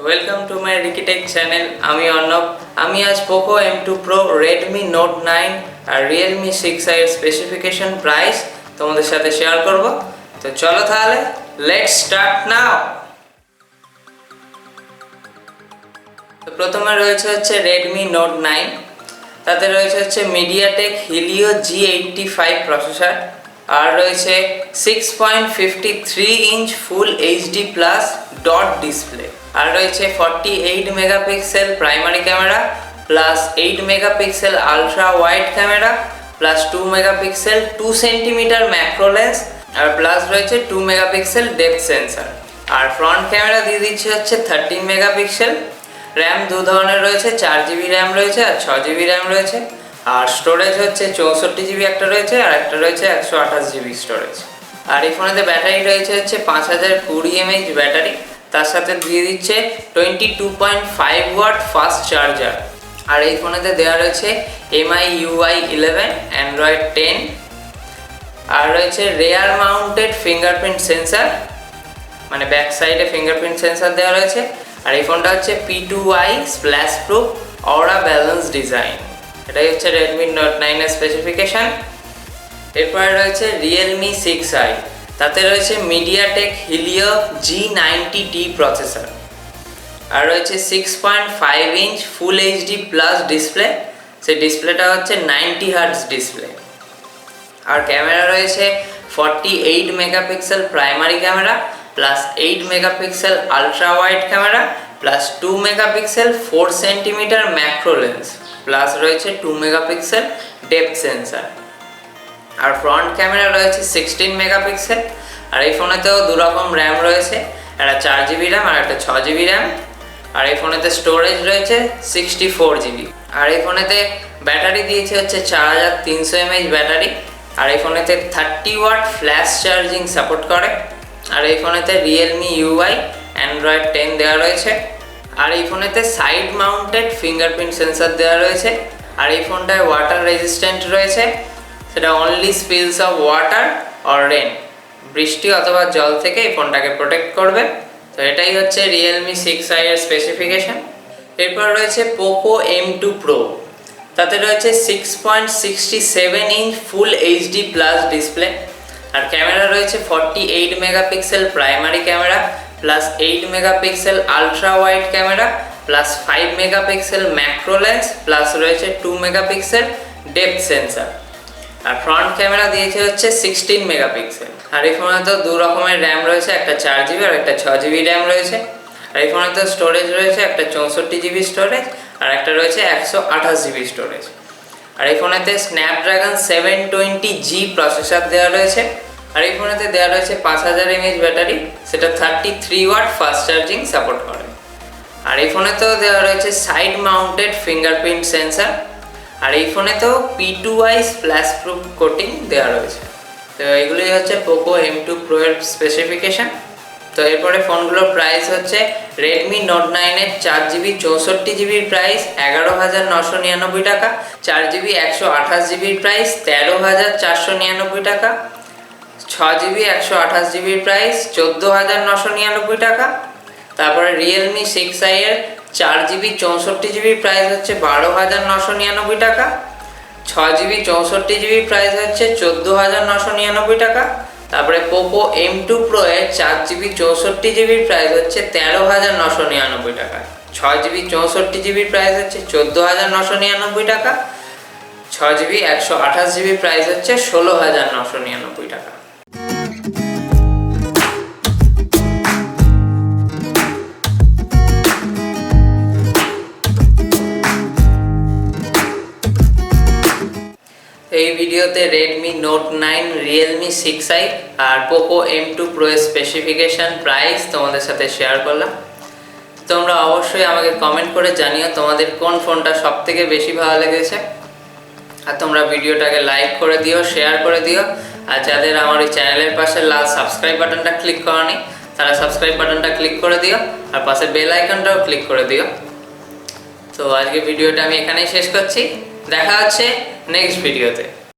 Welcome to my রিকিটেক channel. আমি অর্ণব। আমি আজ PoCo M2 Pro, Redmi Note 9 আর Realme 6i এর স্পেসিফিকেশন, প্রাইস তোমাদের সাথে শেয়ার করব। তো চলো তাহলে লেটস স্টার্ট নাও। তো প্রথমে রয়েছে Redmi Note 9, তাতে রয়েছে MEDIATEK HELIO G85 প্রসেসর, আর রয়েছে 6.53 inch full HD plus dot display, আর রয়েছে 48 megapixel primary camera plus 8 megapixel ultra wide camera plus 2 megapixel 2 centimetre macro lens, আর প্লাস রয়েছে 2 মেগাপিক্সেল ডেপথ সেন্সর। আর ফ্রন্ট ক্যামেরা দিয়ে দিচ্ছে 13 মেগাপিক্সেল। র্যাম দু ধরনের রয়েছে, 4GB র্যাম রয়েছে আর 6GB র্যাম রয়েছে। আর স্টোরেজ 64GB একটা রয়েছে, আর একটা রয়েছে 128GB স্টোরেজ। আর এই ফোনেতে ব্যাটারি রয়েছে 5020 mAh ব্যাটারি, তার সাথে দিয়ে দিচ্ছে 22.5 ওয়াট ফাস্ট চার্জার। আর এই ফোনেতে দেওয়া রয়েছে MIUI 11, অ্যান্ড্রয়েড 10, আর রয়েছে রেয়ার মাউন্টেড ফিঙ্গারপ্রিন্ট সেন্সার, মানে ব্যাক সাইডে ফিঙ্গারপ্রিন্ট সেন্সার দেওয়া রয়েছে। আর এই ফোনটা P2i স্প্ল্যাশ প্রুফ অরা ব্যালেন্স ডিজাইন। এটাই Redmi Note 9 এর স্পেসিফিকেশন। এরপরে রয়েছে Realme 6i, তাতে রয়েছে MEDIATEK HELIO G90T প্রসেসর, আর রয়েছে 6.5 inch full HD plus display. সেই ডিসপ্লেটা 90 হার্টজ ডিসপ্লে। আর ক্যামেরা রয়েছে 48 megapixel primary camera plus 8 megapixel ultra wide camera plus 2 megapixel 4 centimetre macro lens plus রয়েছে 2 মেগাপিক্সেল ডেপথ সেন্সর। আর ফ্রন্ট ক্যামেরা রয়েছে 16 megapixel. আর এই ফোনেতেও দু রকম র্যাম রয়েছে, একটা 4GB র্যাম আর একটা 6GB র্যাম। আর এই ফোনেতে স্টোরেজ রয়েছে 64GB। আর এই ফোনেতে ব্যাটারি দিয়েছে 4300 mAh ব্যাটারি। আর এই ফোনেতে 30 ওয়াট ফ্ল্যাশ চার্জিং সাপোর্ট করে। আর এই ফোনেতে Realme UI অ্যান্ড্রয়েড 10 দেওয়া রয়েছে। আর এই ফোনেতে সাইড মাউন্টেড ফিঙ্গারপ্রিন্ট সেন্সর দেওয়া রয়েছে। আর এই ফোনটায় ওয়াটার রেজিস্ট্যান্ট রয়েছে, সেটা only spills of water or rain, বৃষ্টি অথবা জল থেকে এই ফোনটাকে প্রোটেক্ট করবে। তো এটাই Realme 6i এর স্পেসিফিকেশন। এরপর রয়েছে PoCo M2 Pro, তাতে রয়েছে 6.67 inch full HD plus display. আর ক্যামেরা রয়েছে 48 megapixel primary camera plus 8 megapixel ultra wide camera plus 5 megapixel macro lens plus রয়েছে 2 মেগাপিক্সেল ডেপথ সেন্সর। আর ফ্রন্ট ক্যামেরা দিয়েছে 16 মেগাপিক্সেল। আর এই ফোনে তো দু রকমের র্যাম রয়েছে, একটা 4GB আর একটা 6GB র্যাম রয়েছে। আর এই ফোনে তো স্টোরেজ রয়েছে একটা 64GB স্টোরেজ আর একটা রয়েছে 128GB স্টোরেজ। আর এই ফোনেতে স্ন্যাপড্রাগন 720G প্রসেসর দেওয়া রয়েছে। আর এই ফোনেতে দেওয়া রয়েছে 5000 mAh ব্যাটারি, সেটা 33 ওয়াট ফাস্ট চার্জিং সাপোর্ট করে। আর এই ফোনেতেও দেওয়া রয়েছে সাইড মাউন্টেড ফিঙ্গারপ্রিন্ট সেন্সার। আর এই ফোনেতেও P2i স্প্ল্যাশ প্রুফ কোটিং দেওয়া রয়েছে। তো এইগুলোই PoCo M2 Pro এর স্পেসিফিকেশন। তো এরপরে ফোনগুলোর প্রাইস Redmi Note 9 এর 4GB 64GB প্রাইস 11,999 টাকা, 4GB 128GB প্রাইস 13,499 টাকা, 6GB 128GB প্রাইস 14,999 টাকা। তারপরে Realme 6i এর 4GB 64GB প্রাইস 12,999 টাকা, 6GB 64GB প্রাইস 14,999 টাকা। তারপরে PoCo M2 Pro এর 4GB 64GB প্রাইস 13,999 টাকা, 6GB 64GB প্রাইস 14,999 টাকা, 6GB 128GB প্রাইস 16,999 টাকা। এই ভিডিওতে Redmi Note 9, Realme 6i আর PoCo M2 Pro এর স্পেসিফিকেশন, প্রাইস তোমাদের সাথে শেয়ার করলাম। তোমরা অবশ্যই আমাকে কমেন্ট করে জানিও তোমাদের কোন ফোনটা সবথেকে বেশি ভালো লেগেছে। আর তোমরা ভিডিওটাকে লাইক করে দিও, শেয়ার করে দিও। আর যাদের আমার এই চ্যানেলের পাশে লাল সাবস্ক্রাইব বাটনটা ক্লিক করনি, তারা সাবস্ক্রাইব বাটনটা ক্লিক করে দিও আর পাশে বেল আইকনটাও ক্লিক করে দিও। তো আজকে ভিডিওটা আমি এখানেই শেষ করছি। দেখা হচ্ছে নেক্সট ভিডিওতে।